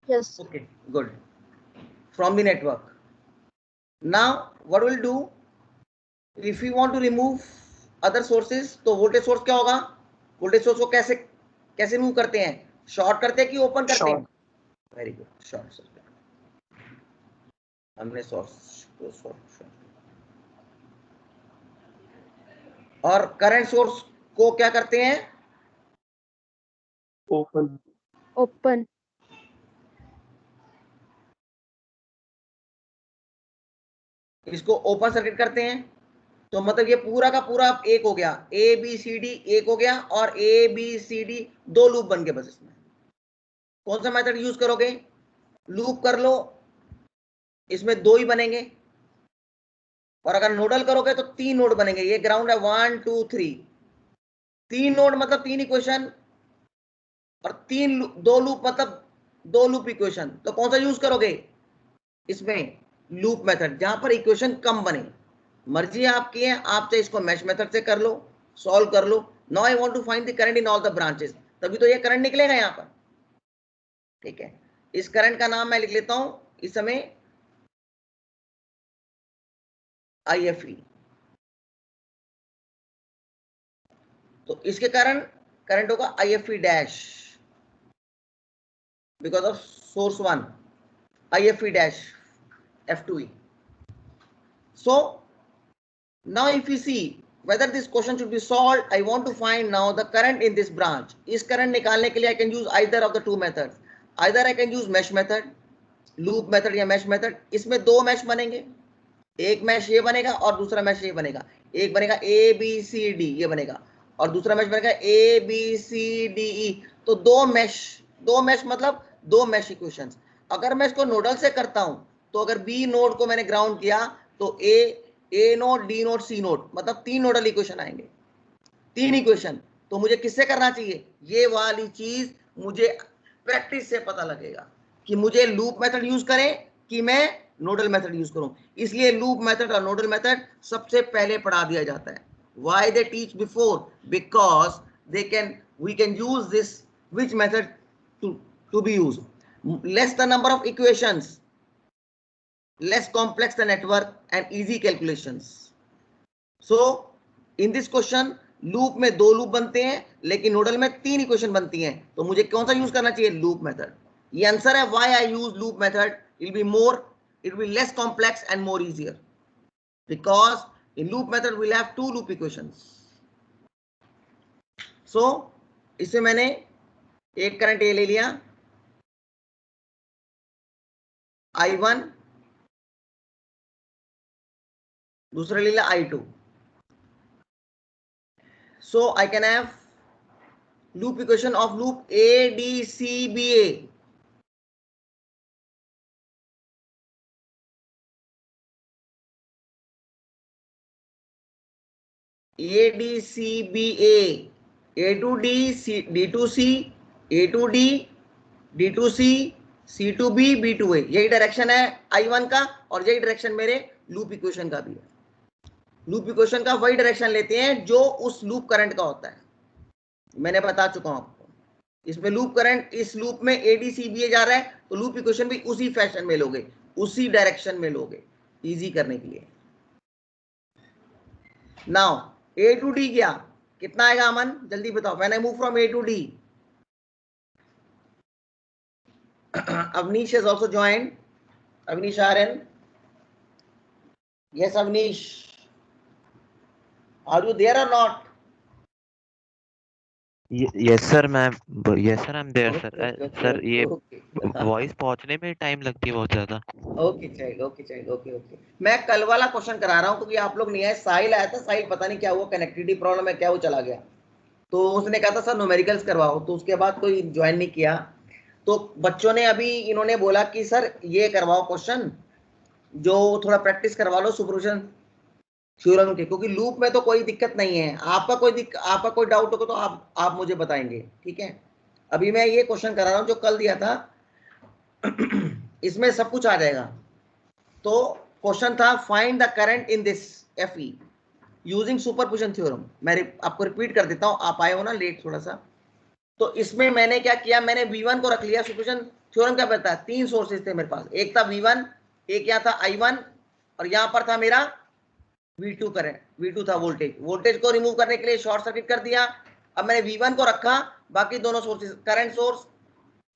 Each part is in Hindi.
Yes. Okay, good. From the network. Now, what we'll do, if we want to remove other sources, तो voltage source क्या होगा? Voltage source को कैसे remove करते हैं? Short करते हैं कि open करते हैं? Very good. Short circuit. हमने source को short. और current source को क्या करते हैं? Open. इसको ओपन सर्किट करते हैं, तो मतलब ये पूरा का पूरा एक हो गया, ए बी सी डी एक हो गया, और ए बी सी डी दो लूप बन गए बस। इसमें कौन सा मेथड यूज करोगे? लूप कर लो, इसमें दो ही बनेंगे, और अगर नोडल करोगे तो तीन नोड बनेंगे। ये ग्राउंड है 1 2 3, तीन नोड मतलब तीन इक्वेशन, और दो लूप मतलब दो लूप इक्वेशन। तो कौन सा यूज करोगे इसमें? लूप मेथड, जहां पर इक्वेशन कम बने। मर्जी आपकी है, आप चाहे इसको मैश मेथड से कर लो, सॉल्व कर लो। Now I want to find the current in all the branches, तभी तो ये करंट निकलेगा यहां पर। ठीक है, इस करंट का नाम मैं लिख लेता हूं इस समय IFE। तो इसके कारण करंट होगा IFE dash, because of source 1, IFE dash F2E। So now if you see whether this question should be solved, I want to find now the current in this branch. इस करंट निकालने के लिए I can use either of the two methods. Either I can use mesh method, loop method या mesh method। इसमें दो mesh बनेंगे, एक mesh ये बनेगा और दूसरा mesh ये बनेगा। एक बनेगा ABCD ये बनेगा, और दूसरा mesh बनेगा ABCDE। तो दो mesh मतलब दो mesh इक्वेशंस। अगर मैं इसको नोडल से करता हूं, तो अगर B नोड को मैंने ग्राउंड किया तो ए नोड डी नोड सी नोड मतलब तीन नोडल इक्वेशन आएंगे, तीन इक्वेशन। तो मुझे किससे करना चाहिए? ये वाली चीज मुझे प्रैक्टिस से पता लगेगा कि मुझे लूप मेथड यूज करें कि मैं नोडल मेथड यूज करूं। इसलिए लूप मेथड और नोडल मेथड सबसे पहले पढ़ा दिया जाता है। Why they teach before? Because we can use this which method to be use. Less the number of equations, less complex the network and easy calculations. So in this question loop में दो लूप बनते हैं, लेकिन नोडल में तीन इक्वेशन बनती हैं। तो मुझे कौन सा यूज करना चाहिए? Loop method. ये आंसर है why I use loop method. It will be less complex and more easier, because in loop method we'll have two loop equations. So इसमें मैंने एक करंट ये ले लिया I1, दूसरा ले लिया I2। So I can have loop equation of loop ADCBA। ADCBA, A to D, D to C, A to D, D to C, C to B, B to A। यही डायरेक्शन है I1 का, और यही डायरेक्शन मेरे लूप इक्वेशन का भी है। लूप इक्वेशन का वही डायरेक्शन लेते हैं जो उस लूप करंट का होता है, मैंने बता चुका हूं आपको। इसमें लूप करंट इस लूप में ADCBA जा रहा है, तो लूप इक्वेशन भी उसी फैशन में लोगे, उसी डायरेक्शन में लोगे, इजी करने के लिए। नाउ A to D गया, कितना आएगा अमन? जल्दी बताओ। When I move from A to D, Avnish has also joined. Avnish RN. Yes, Avnish. Are you there or not? Yes sir ma'am, yes sir I'm there sir. Sir ये Okay. वॉइस पहुंचने में टाइम लगती है बहुत ज्यादा। ओके चलेगा, ओके चलेगा, ओके ओके। मैं कल वाला क्वेश्चन करा रहा हूँ क्योंकि आप लोग नहीं आए। साहिल आया था, साहिल पता नहीं क्या हुआ, कनेक्टिविटी प्रॉब्लम है क्या, वो चला गया। तो उसने कहा था सर न्यूमेरिकल्स करवाओ, तो उसके बाद कोई ज्वाइन नहीं किया। तो बच्चों ने अभी इन्होंने बोला कि सर ये करवाओ क्वेश्चन, जो थोड़ा प्रैक्टिस करवा लो सुपरपोजिशन थ्योरम के, क्योंकि लूप में तो कोई दिक्कत नहीं है। आपका कोई डाउट होगा तो आप मुझे बताएंगे, ठीक है। अभी मैं ये क्वेश्चन करा रहा हूँ जो कल दिया था, इसमें सब कुछ आ जाएगा। तो क्वेश्चन था find the current in this FE using superposition theorem. मैं आपको रिपीट कर देता हूँ, आप आए हो ना लेट थोड़ा सा। तो इसमें मैंने क्या किया, मैंने V1 को रख लिया। सुपरपोजिशन थ्योरम क्या कहता है, 3 सोर्सेज थे मेरे पास, एक था V1, एक यहाँ था I1 और यहाँ पर था मेरा V2 करंट, V2 था वोल्टेज। वोल्टेज को रिमूव करने के लिए शॉर्ट सर्किट कर दिया। अब मैंने V1 को रखा, बाकी दोनों सोर्सेज करंट सोर्स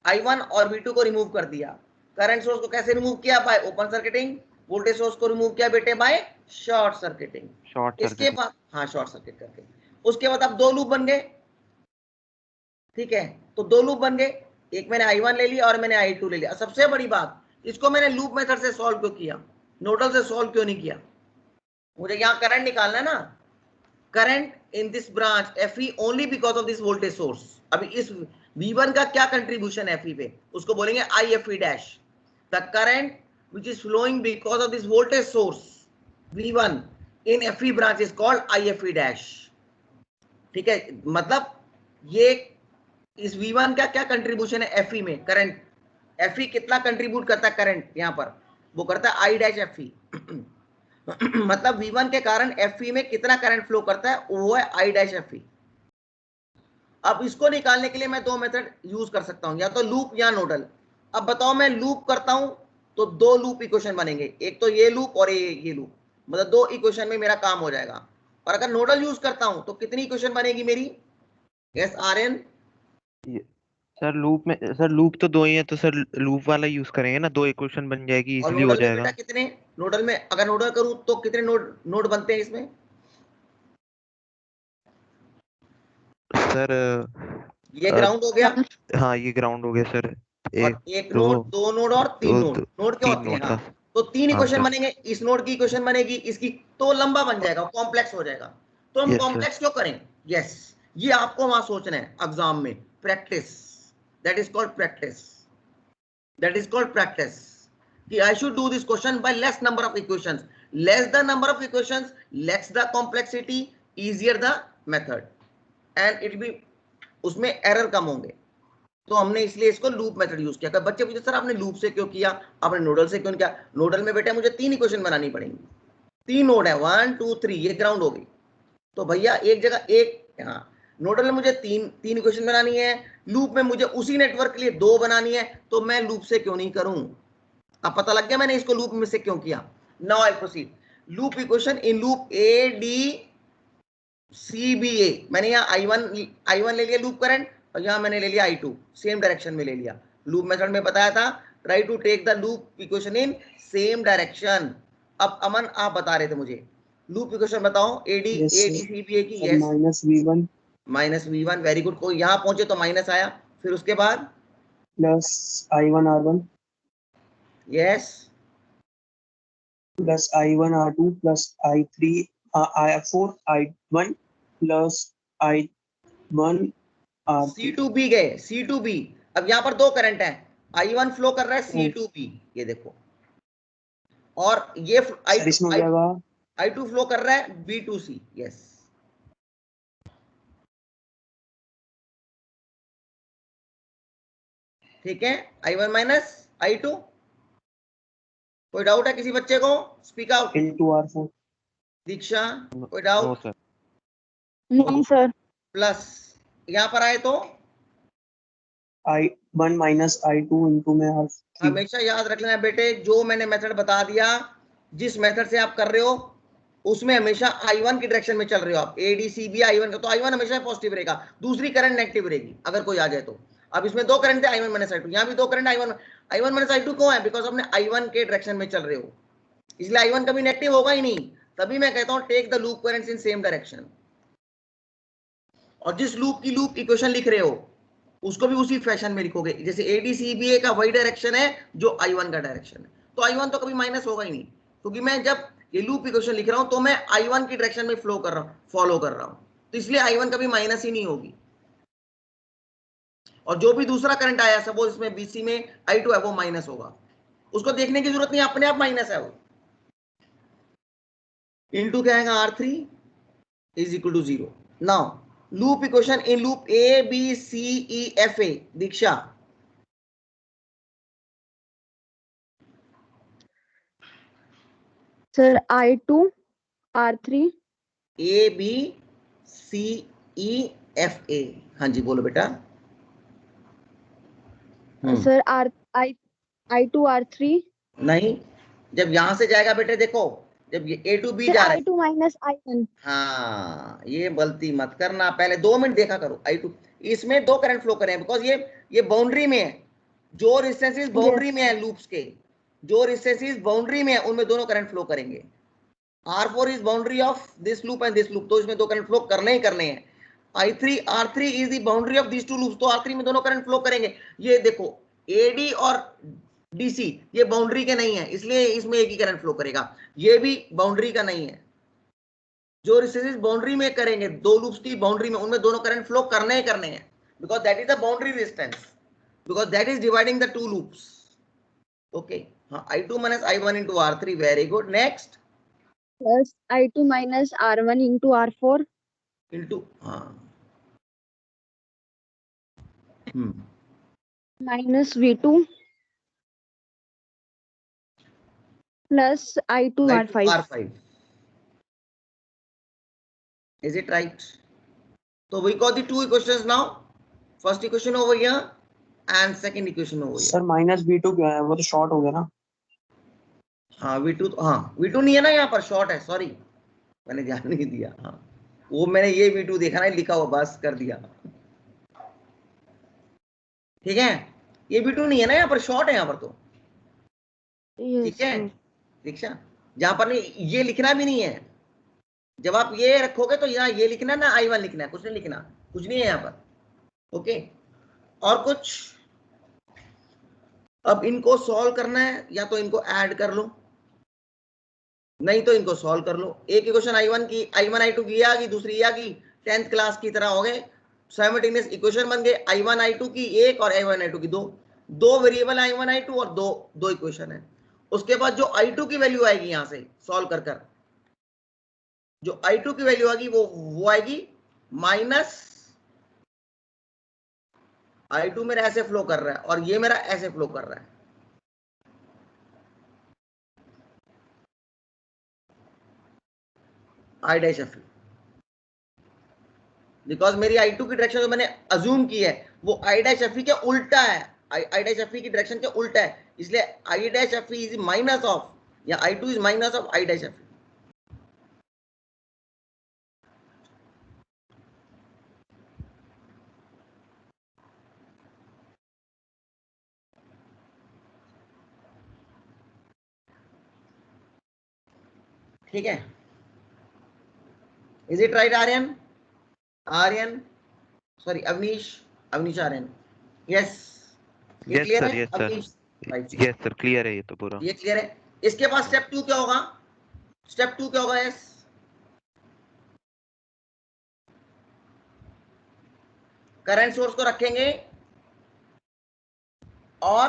I1 और V2 को रिमूव कर दिया। करंट सोर्स को कैसे रिमूव किया, bye open circuiting. Voltage source को रिमूव किया बेटे बाय शॉर्ट सर्किटिंग। इसके बाद हाँ शॉर्ट सर्किट करके, उसके बाद अब 2 लूप बन गए। ठीक है, तो 2 लूप बन गए, एक मैंने I1 ले लिया और मैंने I2 ले लिया। सबसे बड़ी बात, इसको मैंने लूप मेथड से सॉल्व क्यों किया, नोडल से सॉल्व क्यों नहीं किया। मुझे यहाँ करंट निकालना है ना, current in this branch FE only because of this voltage source. अभी इस V1 का क्या कंट्रीब्यूशन है FE पे, उसको बोलेंगे IFE dash. The current which is flowing because of this voltage source V1 in FE branch is called IFE dash। ठीक है, मतलब ये इस V1 का क्या कंट्रीब्यूशन है FE में, करंट FE कितना कंट्रीब्यूट करता है करंट, यहाँ पर वो करता है I डैश FE। मतलब V1 के कारण FE में कितना करंट फ्लो करता है, वो है I डैश FE। अब इसको निकालने के लिए मैं 2 मेथड यूज कर सकता हूं, या तो लूप या नोडल। अब बताओ मैं लूप करता हूं तो 2 लूप इक्वेशन बनेंगे, एक तो ये लूप और ये लूप, मतलब 2 इक्वेशन में मेरा काम हो जाएगा। और अगर नोडल यूज करता हूं तो कितनी इक्वेशन बनेगी मेरी, यस आर्यन। सर लूप तो 2 ही है, तो सर लूप वाला यूज करेंगे ना, 2 इक्वेशन बन जाएगी, और इजीली हो नोडल में बेटा जाएगा। कितने, नोडल में अगर नोडल करूं तो कितने नोड बनते हैं इसमें, सर ये ग्राउंड हो गया, हाँ ये ग्राउंड हो गया सर। और एक एक दो नोड, 2 नोड और 3 नोड, नोड क्या 3 होती है, नोट हाँ। था। तो 3 हाँ इक्वेशन सर। बनेंगे, इस नोड की इक्वेशन बनेगी, इसकी, तो लंबा बन जाएगा, कॉम्प्लेक्स हो जाएगा। तो हम यस सर। कॉम्प्लेक्स क्यों करें, यस ये आपको वहां सोचना है एग्जाम में, practice, that is called practice, that is called practice, कि I should do this question by less number of equations, less the number of equations, less the complexity, easier the method, and it be, उसमें एरर कम होंगे। तो हमने इसलिए इसको लूप मेथड यूज किया। बच्चे पूछे सर आपने लूप से क्यों किया, आपने नोडल से क्यों किया। नोडल में बेटा मुझे 3 इक्वेशन बनानी पड़ेंगी, 3 नोड है, 1 2 3, ये ग्राउंड हो गई। तो भैया एक जगह एक, हाँ नोडल में मुझे तीन इक्वेशन बनानी है, लूप में मुझे उसी नेटवर्क के लिए 2 बनानी है, तो मैं लूप से क्यों नहीं करूं। अब पता लग गया मैंने इसको लूप में से क्यों किया। Now I proceed, loop equation in loop ADCBA। मैंने यहाँ I1 ले लिया लूप करंट, और यहाँ मैंने ले लिया I2, सेम डायरेक्शन में ले लिया। लूप मेथड में बताया था try to take the loop equation in same direction. अब अमन आप बता रहे थे मुझे लूप इक्वेशन बताओ ADCBA की। Yes, -V1, very good. कोई यहाँ पहुंचे तो माइनस आया, फिर उसके बाद plus I1 R1 yes, plus I1 R2 plus I3 I4 I1 plus I1 R3 C2B गए, C2B। अब यहाँ पर 2 करंट है, I1 फ्लो कर रहा है C2B, ये देखो, और ये इसमें हो जाएगा I2 फ्लो कर रहा है B2C। यस, ठीक है, I1 माइनस I2। कोई डाउट है किसी बच्चे को, स्पीक आउट। into R4 दीक्षा, कोई नो डाउट। सर। नहीं सर। प्लस यहाँ पर आए तो I1 माइनस I2 into में R3। हमेशा याद रख लेना बेटे, जो मैंने मेथड बता दिया, जिस मेथड से आप कर रहे हो उसमें हमेशा I1 की डायरेक्शन में चल रहे हो आप, ADCB I1 का, तो I1 हमेशा पॉजिटिव रहेगा, दूसरी करंट नेगेटिव रहेगी अगर कोई आ जाए तो। अब इसमें 2 करंट थे I1 माइनस I2, यहाँ भी 2 करंट I1 माइनस I2 क्यों है, बिकॉज अपने I1 के डायरेक्शन में चल रहे हो, इसलिए I1 कभी नेगेटिव होगा ही नहीं। तभी मैं कहता हूं take the loop currents in same direction. और जिस लूप की लूप इक्वेशन लिख रहे हो उसको भी उसी फैशन में लिखोगे, जैसे ADCBA का वही डायरेक्शन है जो I1 का डायरेक्शन है, तो I1 तो कभी माइनस होगा ही नहीं, क्योंकि मैं जब ये लूप इक्वेशन लिख रहा हूं तो मैं I1 की डायरेक्शन में फ्लो कर रहा हूं, फॉलो कर रहा हूं, तो इसलिए I1 कभी माइनस ही नहीं होगी। और जो भी दूसरा करंट आया, सपोज इसमें BC में I2 है, वो माइनस होगा, उसको देखने की जरूरत नहीं, अपने आप माइनस है वो। इनटू क्या आएगा, R3 is equal to 0। Now loop equation in loop ABCEFA। Diksha, sir I2 R3 ABCEFA। हाँ जी बोलो बेटा। सर I2 R3 नहीं, जब यहां से जाएगा बेटे देखो, जब ये A to B सर जा रहा है, I2 माइनस I1 हाँ ये गलती मत करना, पहले 2 मिनट देखा करो। I2 इसमें 2 करंट फ्लो करें बिकॉज ये बाउंड्री में है, जो रेजिस्टेंसेस बाउंड्री में है लूप्स के, जो रेजिस्टेंसेस बाउंड्री में है उनमें दोनों करंट फ्लो करेंगे। R4 is boundary of this loop and this loop, तो इसमें 2 करंट फ्लो करने ही करने हैं। I3 R3 is the boundary of this 2 loops, तो R3 में दोनों करंट फ्लो करेंगे। ये देखो AD और DC ये बाउंड्री के नहीं है, इसलिए इसमें एक ही करंट फ्लो करेगा, ये भी बाउंड्री का नहीं है। जो रेजिस्टेंस बाउंड्री में करेंगे, 2 लूप्स की बाउंड्री में, उनमें दोनों करंट फ्लो करने ही करने हैं because that is the boundary resistance, because that is dividing the 2 loops. Okay, हाँ I2 minus I1 into R3, very good. Next plus I2 minus R1 into R4 into, हाँ minus V2 plus I2 R5 R5, is it right? So we got the 2 equations now, first equation over here and second equation over here. Sir minus V2 क्या है, वो तो शॉर्ट हो गया ना। हाँ V2, हाँ V2 नहीं है ना यहाँ पर, शॉर्ट है, सॉरी मैंने ध्यान नहीं दिया। हाँ वो मैंने ये V2 देखा ना, लिखा हुआ बस कर दिया, ठीक है। ये V2 नहीं है ना यहाँ पर, शॉर्ट है यहाँ पर तो, ठीक है दीक्षा, जहां पर नहीं ये लिखना भी नहीं है, जब आप ये रखोगे तो यहाँ ये लिखना ना I1 लिखना है, कुछ नहीं लिखना, कुछ नहीं है यहाँ पर। ओके, और कुछ, अब इनको सॉल्व करना है, या तो इनको ऐड कर लो, नहीं तो इनको सॉल्व कर लो। एक इक्वेशन I1 की, I1 I2 की आ गई, दूसरी आ गई, 10th क्लास की तरह हो गए, साइमल्टेनियस इक्वेशन बन गए। I1 I2 की एक और I1 I2 की दो वेरिएबल I1 I2 और दो इक्वेशन है। उसके बाद जो I2 की वैल्यू आएगी यहां से सॉल्व कर जो I2 की वैल्यू आएगी वो आएगी माइनस, I2 मेरा ऐसे फ्लो कर रहा है और ये मेरा ऐसे फ्लो कर रहा है, I डैश एफ, बिकॉज मेरी I2 की डायरेक्शन जो मैंने अज्यूम की है वो I डैश एफ के उल्टा है, I डैश एफ की डायरेक्शन के उल्टा है, इसलिए I dash F is minus of, या I2 is minus of I dash F. ठीक है, is it right Aryan sorry Avneesh Aryan, yes ये यस क्लियर सर, है yes sir, Avneesh? Right, yes sir, clear है ये तो पूरा। ये क्लियर है। इसके बाद स्टेप 2 क्या होगा, स्टेप 2 क्या होगा, यस करंट सोर्स को रखेंगे और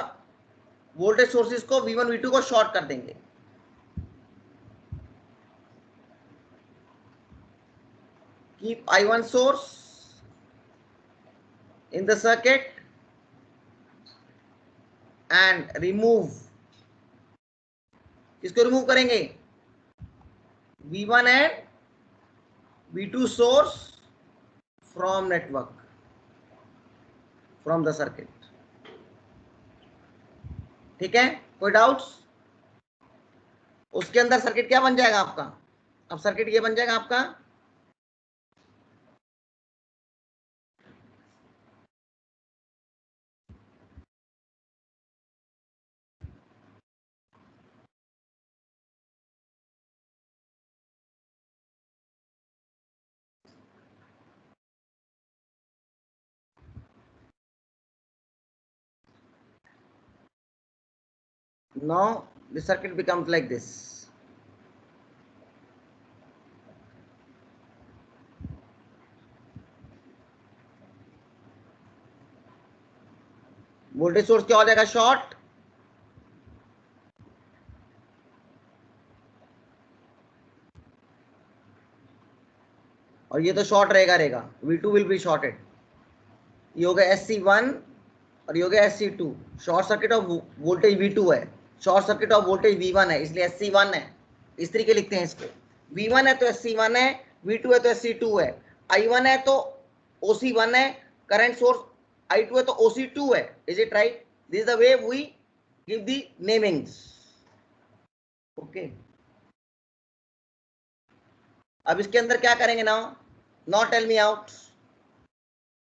वोल्टेज सोर्सेज को V1 V2 को शॉर्ट कर देंगे। Keep I1 source in the circuit and remove, किसको रिमूव करेंगे, V1 and V2 source from network, from the circuit। ठीक है, कोई डाउट्स? उसके अंदर सर्किट क्या बन जाएगा आपका, अब सर्किट ये बन जाएगा आपका, now the circuit becomes like this। Voltage source क्या हो जाएगा, शॉर्ट, और ये तो शॉर्ट रहेगा, V2 विल बी शॉर्टेड, ये हो गया SC1 और ये हो गया SC2, short circuit of voltage V2 है, short circuit of voltage V1 है, इसलिए SC1 है, इस तरीके लिखते हैं इसको, V1 है तो SC1 है, V2 है तो SC2 है, I1 है तो OC1 है, करंट सोर्स I2 है तो OC2 है, is it right? This is the way we give the namings. Okay. अब इसके अंदर क्या करेंगे now? Now tell me out.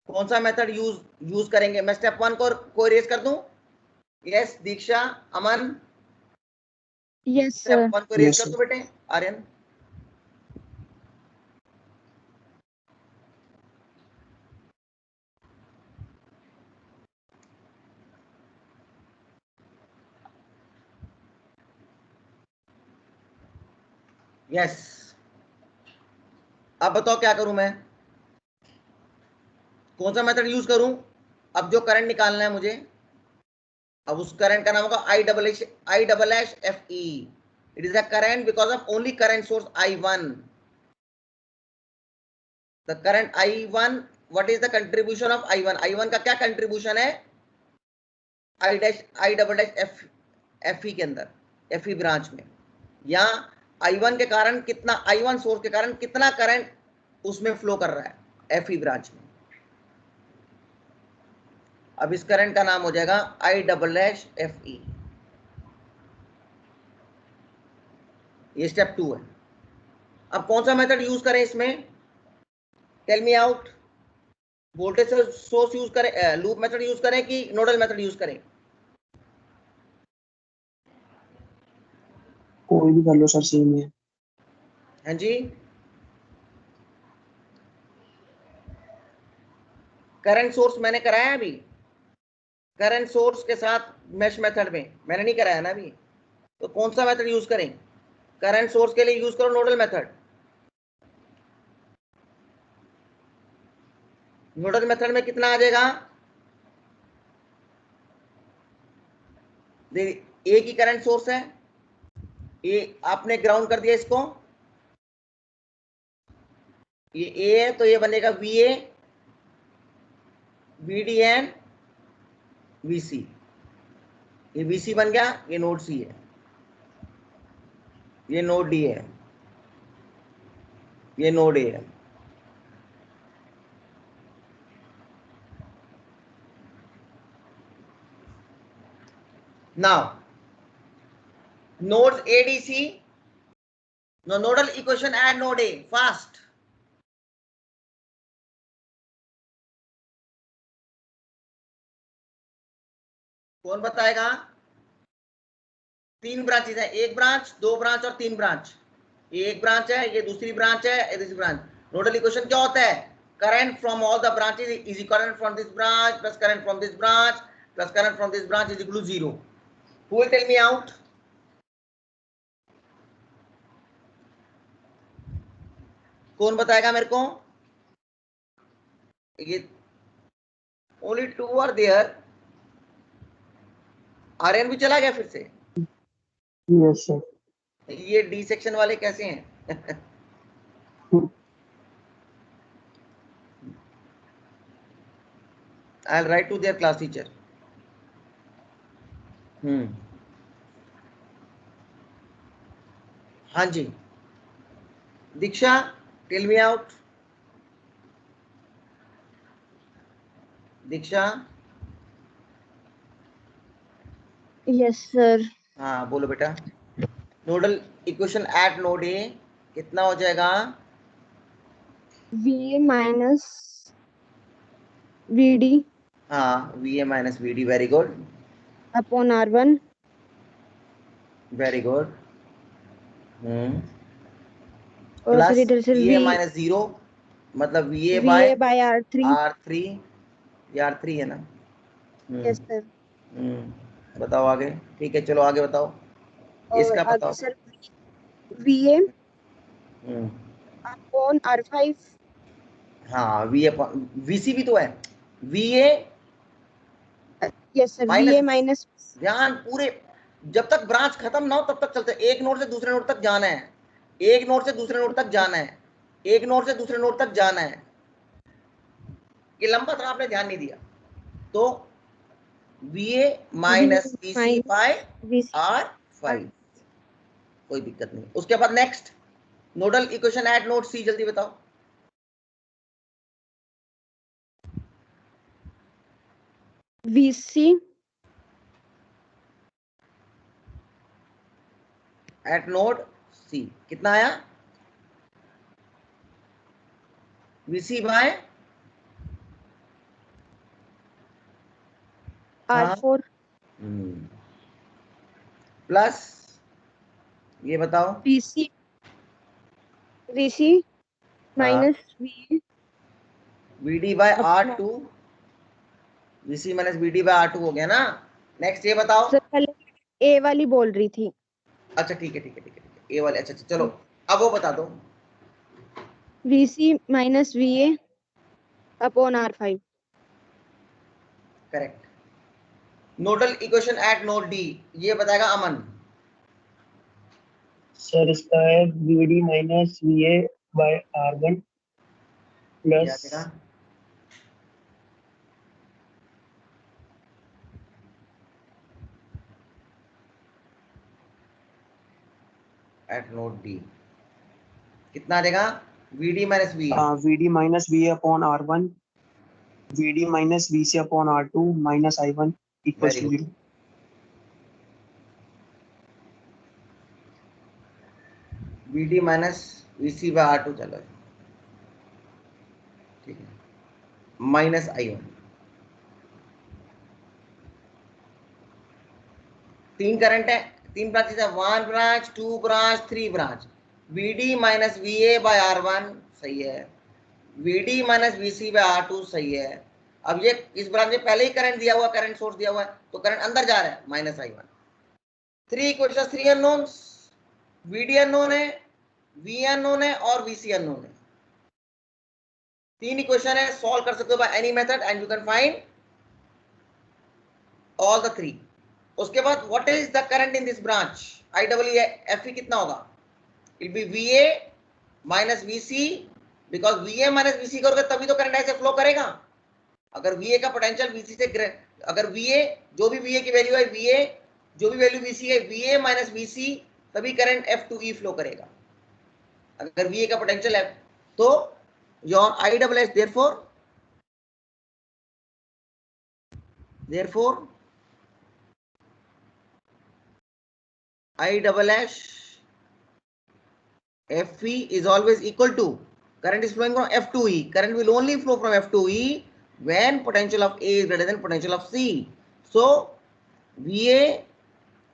कौन सा मेथड यूज करेंगे? मैं स्टेप 1 को इरेज कर दूं? यस दीक्षा, अमन, Yes, स्टेप sir. 1 को इरेज Yes, कर sir. दो बेटे. आर्यन, यस. अब बताओ क्या करूं मैं? कौन सा मेथड यूज करूं? अब जो करंट निकालना है मुझे, अब उस करंट का नाम होगा I double H FE. It is a current because of only current source I1. The current I1, what is the contribution of I1? I1 का क्या कंट्रीब्यूशन है? I double dash FE के अंदर, FE ब्रांच में. यहाँ I1 के कारण कितना, I1 सोर्स के कारण कितना करंट उसमें फ्लो कर रहा है FE ब्रांच में. अब इस करंट का नाम हो जाएगा I double dash FE. ये स्टेप 2 है. अब कौन सा मेथड यूज करें इसमें? Tell me out. Voltage source use करें, लूप मेथड यूज करें कि नोडल मेथड यूज करें? कोई भी कर लो सर, सेम है. हाँ जी. करंट सोर्स मैंने कराया अभी, करंट सोर्स के साथ मेश मेथड में मैंने नहीं कराया ना अभी. तो कौन सा मेथड यूज करें? करंट सोर्स के लिए यूज करो नोडल मेथड. नोडल मेथड में कितना आ जाएगा? एक ही करंट सोर्स है, ये आपने ग्राउंड कर दिया इसको, ये ए है तो ये बनेगा VA, VD एंड VC. ये VC बन गया, ये नोड C है, ये नोड D है, ये नोड A है. Now, nodes ADC. Now, nodal equation add node A fast. कौन बताएगा? 3 ब्रांचेस है, एक ब्रांच, 2 ब्रांच और 3 ब्रांच. ये एक ब्रांच है, ये दूसरी ब्रांच है, ये दूसरी ब्रांच. नोडल इक्वेशन क्या होता है? Current from all the branches is current from this branch plus current from this branch plus current from this branch is equal to 0. Who will tell me out? कौन बताएगा मेरे को? ये only 2 are there. आर्यन भी चला गया फिर से. Yes sir. ये डी सेक्शन वाले कैसे हैं? I'll write to their class teacher. हाँ जी. दीक्षा, tell me out. दीक्षा, Yes, sir. हाँ बोलो बेटा. Nodal equation eight node A कितना हो जाएगा? VA minus VD हाँ, VA minus VD. Very good, upon R1. Very good. और फिर इधर से VA minus 0 मतलब VA VA by by R3. R3. ये R3 है ना? Yes, sir. बताओ आगे. ठीक है, चलो आगे बताओ. इसका और बताओ. आगे सर VA upon R5. हाँ, VA VC भी तो है. VA Yes, sir. VA minus. ध्यान पूरे, जब तक ब्रांच खत्म ना हो तब तक चलते. एक नोड से दूसरे नोड तक जाना है, एक नोड से दूसरे नोड तक जाना है, एक नोड से दूसरे नोड तक जाना है. ये लंबा था, आपने ध्यान नहीं दिया. तो VA minus VC bye R5, कोई दिक्कत नहीं. उसके बाद next nodal equation eight node C. जल्दी बताओ. VC एट नोड सी कितना आया, VC बाय R4 प्लस ये बताओ VC minus VA VD by अपना। R2, VC minus VD bye R2 हो गया ना। नेक्स्ट ये बताओ। सर पहले A वाली बोल रही थी। अच्छा ठीक है ए वाले, अच्छा चलो अब वो बता दो। VC minus VA upon R5। Correct. Nodal equation eight node D, ये बताएगा अमन। सर इसका है VD minus VA by R1 क्या प्लस देगा, एट नोड डी कितना देगा, VD minus VA VD minus VA upon R1 VD minus VC upon R2 minus I1 equals very to good. 0। VD minus VC by R2, चलो ठीक है, माइनस I1। तीन करंट है, तीन ब्रांचेस है, 1 branch 2 branch 3 branch. VD minus VA by R1 सही है, VD minus VC by R2 सही है। अब ये इस ब्रांच में पहले ही करंट दिया हुआ, करंट सोर्स दिया हुआ है, तो करंट अंदर जा रहा है, minus I1। 3 equation 3 unknowns, VD unknown है, V अननोन है और VC अननोन है। तीन इक्वेशन है, सॉल्व कर सकते हो by any method and you can find all the three. उसके बाद what is the current in this branch, IEE कितना होगा, it be VA minus VC, because VA minus VC करोगे तभी तो करंट ऐसे फ्लो करेगा। अगर VA का पोटेंशियल VC से, अगर VA जो भी VA की वैल्यू है, VA जो भी वैल्यू VC है, VA माइनस VC, तभी करंट F2E फ्लो करेगा। अगर VA का पोटेंशियल है तो your ISS therefore ISS FE is always equal to, current is flowing from F2E, current will only flow from F2E when potential of A is greater than potential of C. So VA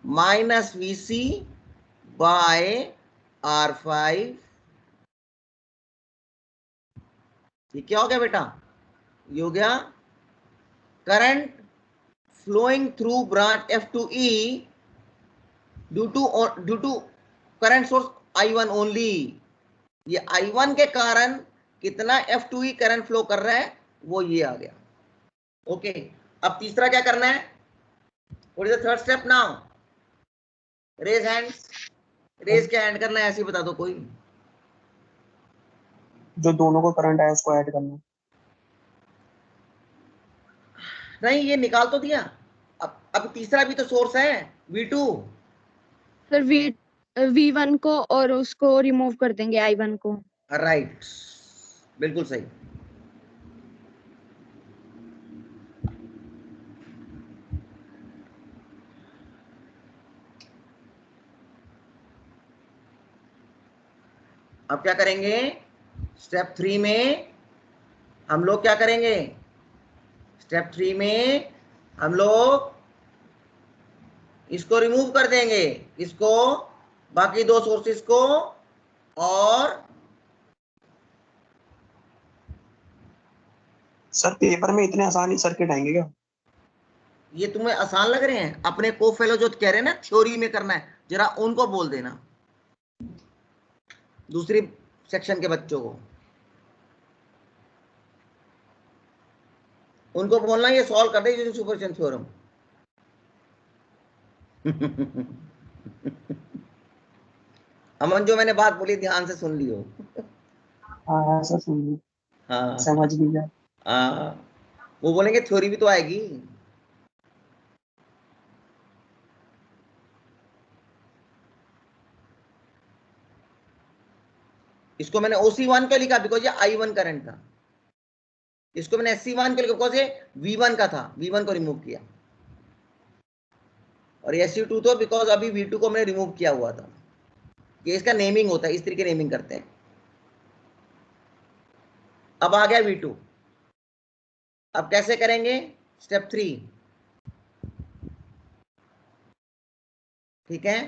minus VC by R5, ये क्या हो गया बेटा, ये हो गया current flowing through branch F2E due to current source I1 only। ये I1 के कारण कितना F2E करंट फ्लो कर रहा है वो ये आ गया। ओके अब तीसरा क्या करना है, what is the third step now, raise hands, raise क्या हैंड करना है ऐसे ही बता दो कोई। जो दोनों को करंट है उसको ऐड करना। नहीं ये निकाल तो दिया, अब तीसरा भी तो सोर्स है V2। सर V1 को और उसको रिमूव कर देंगे I1 को। राइट बिल्कुल सही। अब क्या करेंगे, स्टेप 3 में हम लोग क्या करेंगे, स्टेप 3 में हम लोग इसको रिमूव कर देंगे, इसको, बाकी दो सोर्सेस को, और सर पेपर में इतने आसानी सर्किट आएंगे क्या? ये तुम्हें आसान लग रहे हैं, अपने को फेलो जो कह रहे हैं ना थ्योरी में करना है, जरा उनको बोल देना, दूसरी सेक्शन के बच्चों को उनको बोलना ये सॉल्व कर दे सुपरपोजिशन थ्योरम। अमन जो मैंने बात बोली ध्यान से सुन लियो। हाँ सर सुन ली, हाँ समझ लीजिए। हाँ वो बोलेंगे थ्योरी भी तो आएगी। इसको मैंने OC1 क्यों लिखा, बिकॉज ये I1 करंट था। इसको मैंने SC1 क्यों लिखा, बिकॉज ये V1 का था, V1 को रिमूव किया। और SC2 तो बिकॉज अभी V2 को मैंने रिमूव किया हुआ था। ये इसका नेमिंग होता है, इस तरीके नेमिंग करते हैं। अब आ गया V2। अब कैसे करेंगे? स्टेप 3, ठीक है,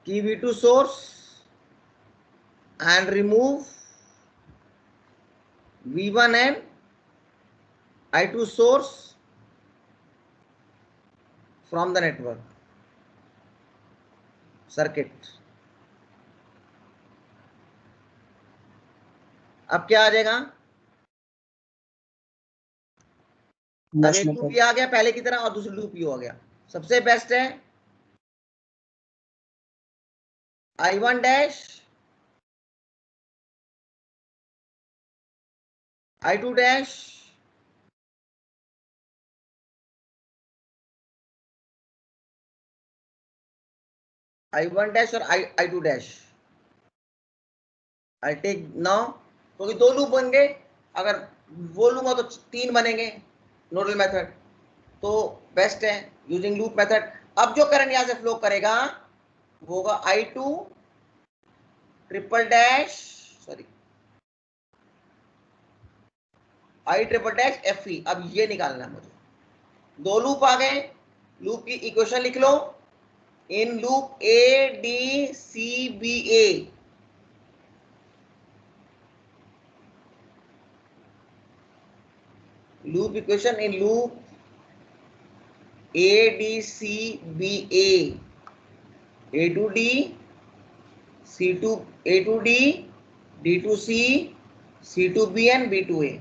की V2 source and remove V1 and I2 source from the network circuit। अब क्या आ जाएगा? अब एक लूप ये आ गया पहले की तरह और दूसरी लूप ये हो गया। सबसे बेस्ट है I1 dash I2 dash I1 dash और I2 dash. I take now, क्योंकि दो लूप बनेंगे, अगर वो लूंगा तो 3 बनेंगे नोडल मेथड, तो बेस्ट है यूजिंग लूप मेथड। अब जो करंट यहां से फ्लो करेगा वो होगा I2 triple dash sorry I triple dash FE। अब ये निकालना है मुझे। दो लूप आ गए, लूप की इक्वेशन लिख लो। In loop ADCBA, loop equation in loop ADCBA, A to D, C to A to D, D to C, C to B and B to A।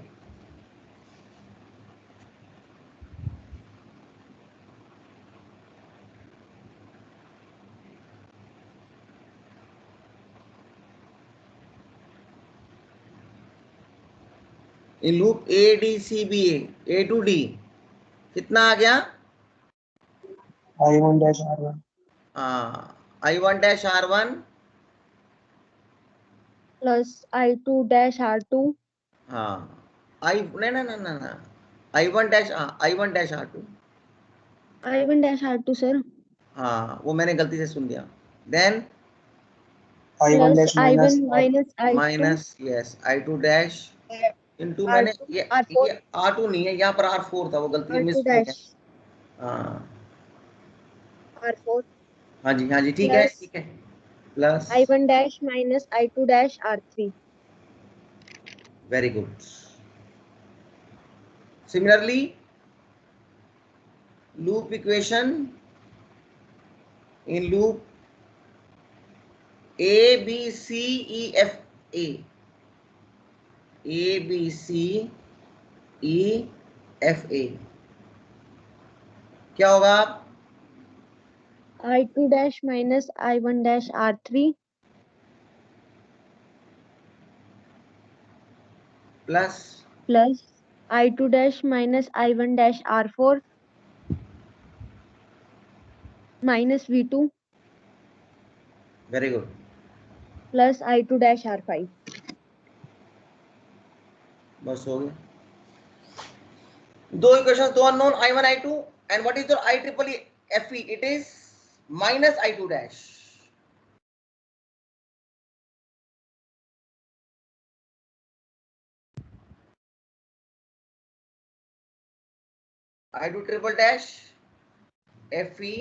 In loop ADCBA, A to D कितना आ गया? I1 dash R1 I1 dash R1 plus I2 dash R2 आई ना I1 dash I1 dash R2। I1 dash R2 sir, वो मैंने गलती से सुन दिया। Then I1 plus dash minus I1 minus I2 minus yes I2 dash into मैंने R2 ये R4 R2 नहीं है, यहाँ पर R4 था, वो गलती से मिस R2 हो गया। डैश हाँ R4 हाँ जी हाँ जी, ठीक है प्लस ठीक है, plus I1 dash minus I2 dash R3। Very good. Similarly loop equation in loop ABCEFA, ABCEFA क्या होगा? I2 dash minus I1 dash R3 plus plus I2 dash minus I1 dash R4 minus V2 very good. Plus I2 dash R5। बस हो गया। दो इक्वेशंस, दो unknown I1 I2 and what is your IEEE FE? It is minus I2 dash। I2 triple dash FE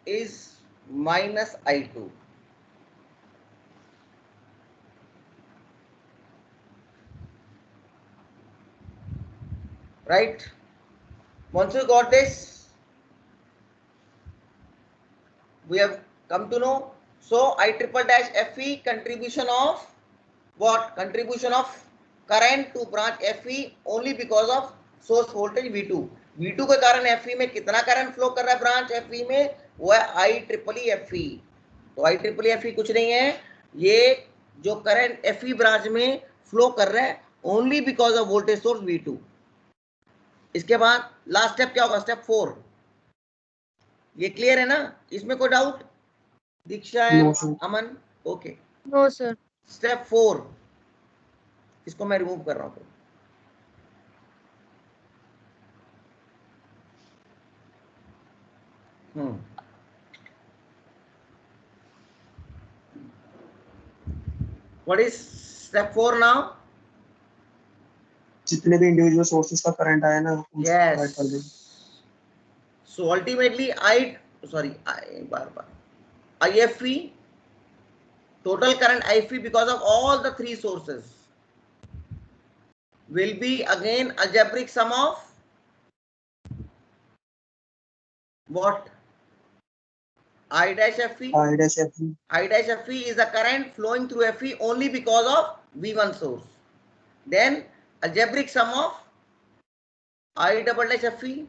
is minus I2। Right? Once you got this, we have come to know. So I triple dash FE contribution of what? Contribution of current to branch FE only because of source voltage V2। V2 के कारण FE में कितना करंट फ्लो कर रहा है ब्रांच FE में? वो है IEEE FE। तो IEEE FE कुछ नहीं है, ये जो करंट FE ब्रांच में फ्लो कर रहा है only because of voltage source V2। इसके बाद लास्ट स्टेप क्या होगा? स्टेप 4। ये क्लियर है ना? इसमें कोई डाउट? दीक्षा है, No, sir. Aman? Okay. No sir. Step 4 इसको मैं रिमूव कर रहा हूं। What is step 4 now? जितने भी इंडिविजुअल सोर्सेज का करंट आया ना उसको ऐड कर देंगे. So ultimately IFE, total current IFE because of all the three sources will be again algebraic sum of what? I dash FE. I dash FE. I dash FE is the current flowing through FE only because of V1 source. Then algebraic sum of I double dash FE.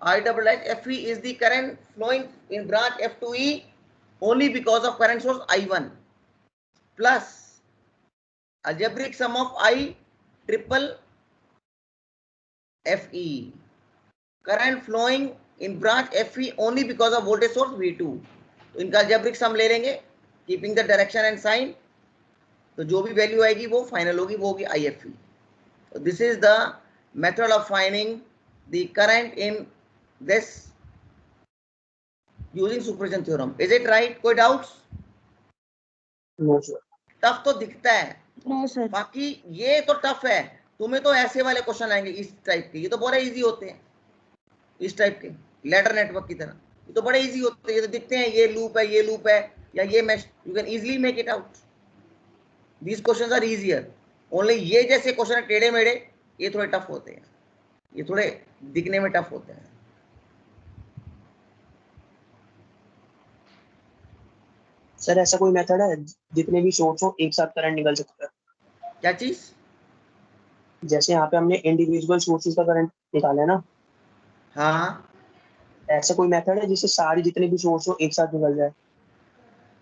I double dash FE is the current flowing in branch F2E only because of current source I1 plus algebraic sum of I triple FE, current flowing in branch FE only because of voltage source V2. तो इनका algebraic sum ले लेंगे keeping the direction and sign. तो जो भी वैल्यू आएगी वो फाइनल होगी, वो होगी IFE. So this is the method of finding the current in this using superposition theorem. Is it right? कोई doubts? No sir. टफ तो दिखता है. No sir. बाकी ये तो टफ है. तुम्हें तो ऐसे वाले क्वेश्चन आएंगे इस टाइप के, ये तो बड़े इजी होते हैं. इस टाइप के लैडर नेटवर्क की तरह ये तो बड़े इजी होते हैं. ये तो दिखते हैं ये लूप है, ये लूप है, या ये mesh. You can easily make it out. These questions are easier. Only ये जैसे क्वेश्चन टेढ़े मेढ़े ये थोड़े टफ होते हैं. ये थोड़े दिखने में टफ होते हैं. सर ऐसा कोई मेथड है जितने भी सोर्स हो एक साथ करंट निकल सकता है? क्या चीज? जैसे यहाँ पे हमने इंडिविजुअल सोर्सेज का करंट निकाला है ना. हाँ, ऐसा कोई मेथड है जिससे सारी जितने भी सोर्स हो एक साथ निकल जाए?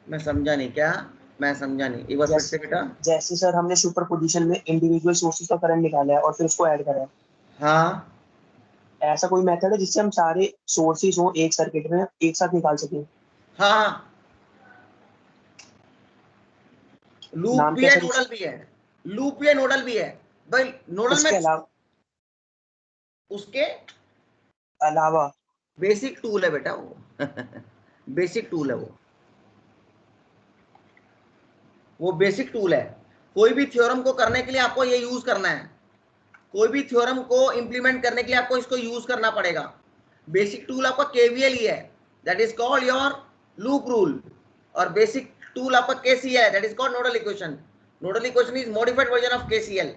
मैं समझा नहीं. क्या? मैं समझा नहीं. एक बार फिर से बेटा. जैसे सर हमने सुपरपोजिशन में इंडिविजुअल सोर्सेज का करंट निकाला है और फिर उसको ऐड करा है. हाँ, ऐसा कोई मेथड है जिससे हम सारे सोर्सेज हो एक सर्किट में एक साथ निकाल सकें? हाँ. लूप नाम भी क्या है, सर? नोडल भी है. लूप भी है, नोडल भी है. भाई नोडल उसके में अलावा उसके अलावा बेसिक टूल है बेटा वो. बेसिक टूल है वो बेसिक टूल है. कोई भी थ्योरम को करने के लिए आपको ये यूज करना है. कोई भी थ्योरम को इंप्लीमेंट करने के लिए आपको इसको यूज करना पड़ेगा. बेसिक टूल आपका केवीएल ही है, that is called your loop rule. और बेसिक टूल आपका केसीएल है, that is called nodal equation. Nodal equation is modified version of KCL.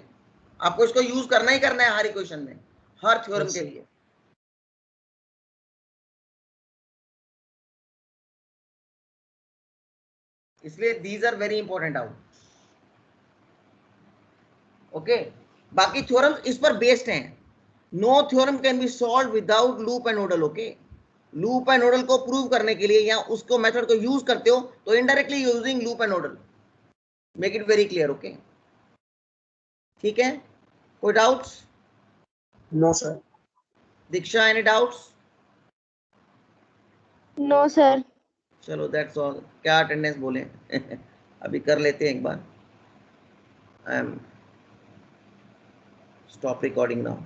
आपको इसको यूज करना ही करना है हर इक्वेशन में, हर थ्योरम के लिए. इसलिए these are very important out. Okay. बाकी थ्योरम्स इस पर बेस्ड हैं. No theorem can be solve without loop and nodal. Okay. Loop and nodal को प्रूव करने के लिए या उसको मेथड को यूज करते हो तो indirectly using loop and nodal. Make it very clear. Okay. ठीक है. कोई doubts? No sir. Diksha, any doubts? No sir. चलो दैट्स ऑल. क्या अटेंडेंस बोले? अभी कर लेते हैं एक बार. I am stop recording now.